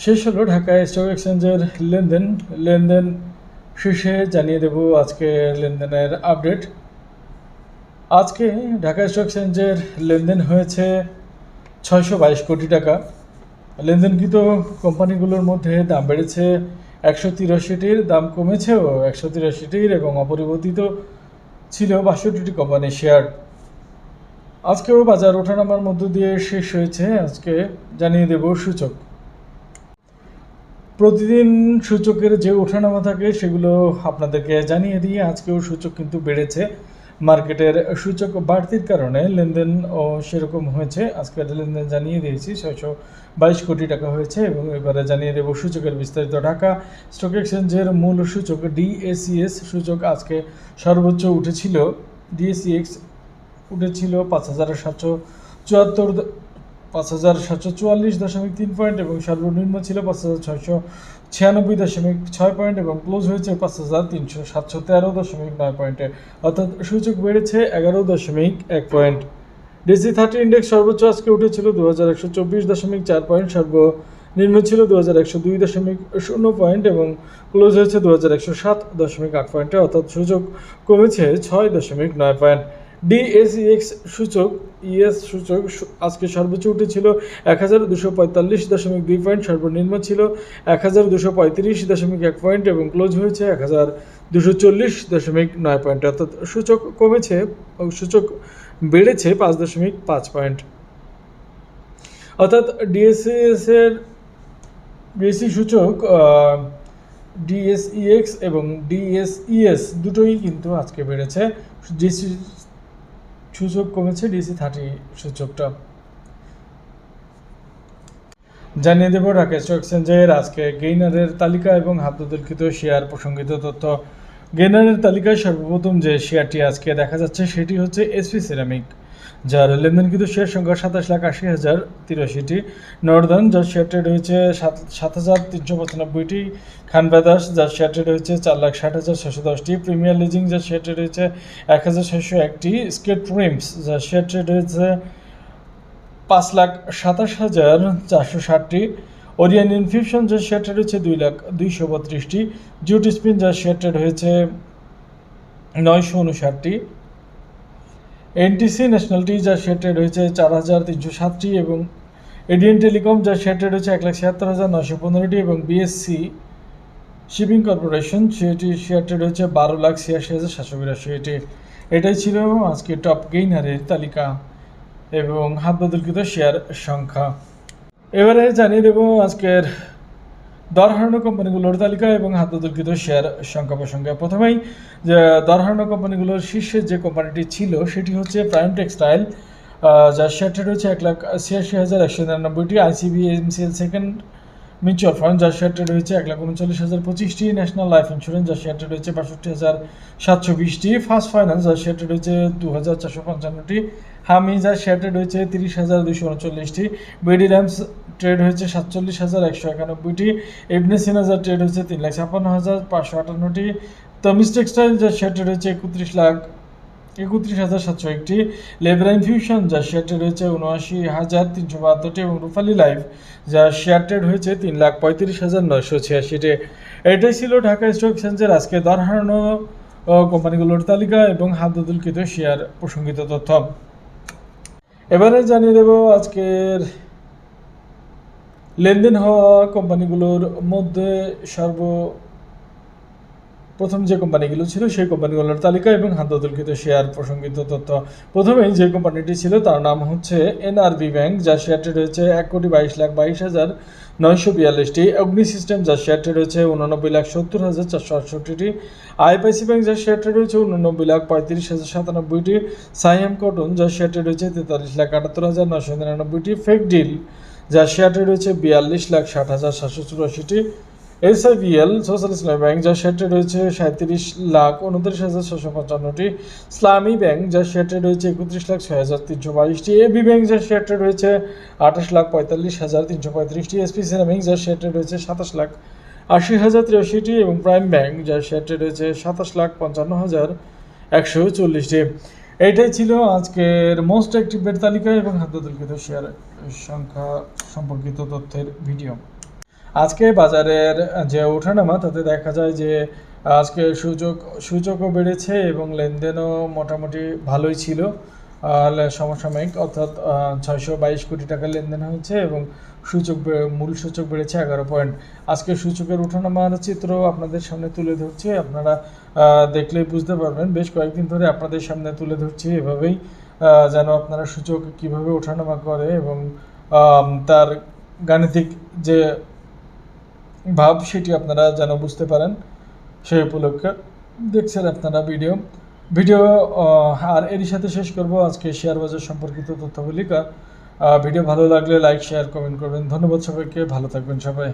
শেষ হলো ঢাকা স্টক এক্সচেঞ্জের লেনদেন শেষে জানিয়ে দেব আজকে লেনদেনের আপডেট। আজকে ঢাকা স্টক এক্সচেঞ্জের লেনদেন হয়েছে 622 কোটি টাকা। লেনদেনকৃত কোম্পানিগুলোর মধ্যে দাম বেড়েছে 183টির, দাম কমেছেও 183টির এবং অপরিবর্তিত ছিল 62টি কোম্পানির শেয়ার। আজকেও বাজার ওঠানামার মধ্য দিয়ে শেষ হয়েছে। আজকে জানিয়ে দেব সূচক। প্রতিদিন সূচকের যে ওঠানামা থাকে সেগুলো আপনাদেরকে জানিয়ে দিয়ে আজকেও সূচক কিন্তু বেড়েছে। মার্কেটের সূচক বাড়তির কারণে লেনদেনও সেরকম হয়েছে। আজকের লেনদেন জানিয়ে দিয়েছি 622 কোটি টাকা হয়েছে। এবং এবারে জানিয়ে দেব সূচকের বিস্তারিত। ঢাকা স্টক এক্সচেঞ্জের মূল সূচক ডিএসইএস সূচক আজকে সর্বোচ্চ উঠেছিল। ডিএসইএক্স উঠেছিল 5,744.3 পয়েন্ট এবং সর্বনিম্ন ছিল 5,696.6 পয়েন্ট এবং ক্লোজ হয়েছে 5,313.9 পয়েন্টে, অর্থাৎ সূচক বেড়েছে 11.1 পয়েন্ট। DC30 ইন্ডেক্স সর্বোচ্চ আজকে উঠেছিল 2124.4 পয়েন্ট, সর্বনিম্ন ছিল 2102.0 পয়েন্ট এবং ক্লোজ হয়েছে 2107.8 পয়েন্টে, অর্থাৎ সূচক কমেছে 6.9 পয়েন্ট। ডিএসইএক্স সূচক সূচক আজকে সর্বোচ্চ উঠেছিল 1245.2 পয়েন্ট, সর্বনিম্ন ছিল 1235.1 পয়েন্ট এবং ক্লোজ হয়েছে 1240.9 পয়েন্ট, অর্থাৎ সূচক কমেছে, সূচক বেড়েছে 5.5 পয়েন্ট। অর্থাৎ ডিএসই সূচক ডিএসইএক্স এবং ডিএসইএস দুটোই কিন্তু আজকে বেড়েছে। ডিএসই সূচক কমেছে, DC30 সূচকটা। জানিয়ে দেব ঢাকা স্টক এক্সচেঞ্জের আজকে গেইনারের তালিকা এবং হাতদখলকৃত শেয়ার প্রসঙ্গিত তথ্য। গেইনারের তালিকায় সর্বপ্রথম যে শেয়ারটি আজকে দেখা যাচ্ছে সেটি হচ্ছে এসপি সিরামিক, যার লেনদেনকৃত শেয়ার সংখ্যা 27,80,083টি। নর্দার্ন, যার শেয়ার ট্রেড হয়েছে 7,395টি। খান ব্রাদার্স, যার শেয়ার ট্রেড হয়েছে 4,60,610টি। প্রিমিয়ার লিজিং, যার শেয়ার ট্রেড হয়েছে 1,601টি। স্কেট প্রিমস, যার শেয়ার ট্রেড হয়েছে 5,27,460টি। ওরিয়ান ইনফিউশন, যার শেয়ার ট্রেড হয়েছে 2,232টি। জিওটি স্পিন, যার শেয়ার ট্রেড হয়েছে 959টি। এনটিসি ন্যাশনালটি, যার শেয়ার ট্রেড হয়েছে 4,307টি এবং এডিএন টেলিকম, যার শেয়ার ট্রেড হয়েছে 1,76,915টি এবং বিএসসি শিপিং কর্পোরেশন, সেটি শেয়ার ট্রেড হয়েছে 12,86,782টি। এটাই ছিল আজকে টপ গেইনারের তালিকা এবং হাত বদলকৃত শেয়ার সংখ্যা। এবারে জানিয়ে দেব আজকের দর হারানো কোম্পানিগুলোর তালিকা এবং হাত বদলকৃত শেয়ার সংখ্যা প্রসঙ্গে। প্রথমেই যে দর হারানো কোম্পানিগুলোর শীর্ষে যে কোম্পানিটি ছিল সেটি হচ্ছে প্রাইম টেক্সটাইল, যার শেয়ার ট্রেড হচ্ছে 1,86,199টি। ICBMCL সেকেন্ড মিউচুয়াল ফান্ড, যার শেয়ার ট্রেড হয়েছে 1,39,025টি। ন্যাশনাল লাইফ ইন্স্যুরেন্স, যার শেয়ার ট্রেড হয়েছে 62,720টি। ফার্স্ট ফাইন্যান্স, যার শেয়ার ট্রেড হয়েছে 2,455টি। হামি, যার শেয়ার ট্রেড হয়েছে 30,239টি। বিডি র্যামস ট্রেড হয়েছে 47,191টি। ইবনে সিনা, যার ট্রেড হয়েছে 3,56,558টি। তমিজ টেক্সটাইল, যার শেয়ার ট্রেড হয়েছে 31,701টি। লেবরা ইনফিউশন, যার শেয়ার ট্রেড হয়েছে 79,372টি এবং রূপালী লাইফ, যার শেয়ার ট্রেড হয়েছে 3,35,986টি। এটাই ছিল ঢাকা স্টক এক্সচেঞ্জের আজকে দর হারানো কোম্পানিগুলোর তালিকা এবং হাত বদলকৃত শেয়ার প্রসঙ্গিত তথ্য। এবারে জানিয়ে দেব আজকের লেনদেন হওয়া কোম্পানিগুলোর মধ্যে প্রথম যে কোম্পানিগুলো ছিল সেই কোম্পানিগুলোর তালিকা এবং হাত বদলকৃত শেয়ার প্রসঙ্গিত তথ্য। প্রথমেই যে কোম্পানিটি ছিল তার নাম হচ্ছে এনআরবি ব্যাংক, যার শেয়ার ট্রেড হয়েছে 1,22,22,942টি। অগ্নি সিস্টেম, যার শেয়ার ট্রেড হয়েছে 89,70,468টি। আইপিআইসি ব্যাংক, যার শেয়ার ট্রেড হয়েছে 89,35,097টি। সাইএম কটন, যার শেয়ার ট্রেড হয়েছে 43,78,999টি। ফেক ডিল, যার শেয়ার ট্রেড হয়েছে 42,60,784টি। SIBL সোশ্যাল ইসলামী ব্যাংক, যার শেয়ার ট্রেড হয়েছে 37,29,655টি। ইসলামী ব্যাংক, যার শেয়ার ট্রেড হয়েছে 31,06,322টি। এবি ব্যাংক, যার শেয়ার ট্রেড হয়েছে 28,45,335টি। এসপি সিরামিক, যার শেয়ার ট্রেড হয়েছে 27,80,083টি এবং প্রাইম ব্যাংক, যার শেয়ার ট্রেড হয়েছে 27,55,140টি। এইটাই ছিল আজকের মোস্ট অ্যাক্টিভের তালিকা এবং হাত বদলকৃত শেয়ার সংখ্যা সম্পর্কিত তথ্যের ভিডিও। আজকে বাজারের যে ওঠানামা তাতে দেখা যায় যে আজকে সূচকও বেড়েছে এবং লেনদেনও মোটামুটি ভালোই ছিল। সমসাময়িক অর্থাৎ 622 কোটি টাকার লেনদেন হয়েছে এবং মূল সূচক বেড়েছে 11 পয়েন্ট। আজকে সূচকের ওঠানামার চিত্র আপনাদের সামনে তুলে ধরছি, আপনারা দেখলেই বুঝতে পারবেন। বেশ কয়েকদিন ধরে আপনাদের সামনে তুলে ধরছি এভাবেই, যেন আপনারা সূচক কীভাবে ওঠানামা করে এবং তার গাণিতিক যে ভাব সেটি আপনারা যেন বুঝতে পারেন, সেই উপলক্ষে দেখছেন আপনারা ভিডিও। আর এরই সাথে শেষ করব আজকে শেয়ার বাজার সম্পর্কিত তথ্যাবলী। ভিডিও ভালো লাগলে লাইক শেয়ার কমেন্ট করবেন। ধন্যবাদ সবাইকে, ভালো থাকবেন সবাই।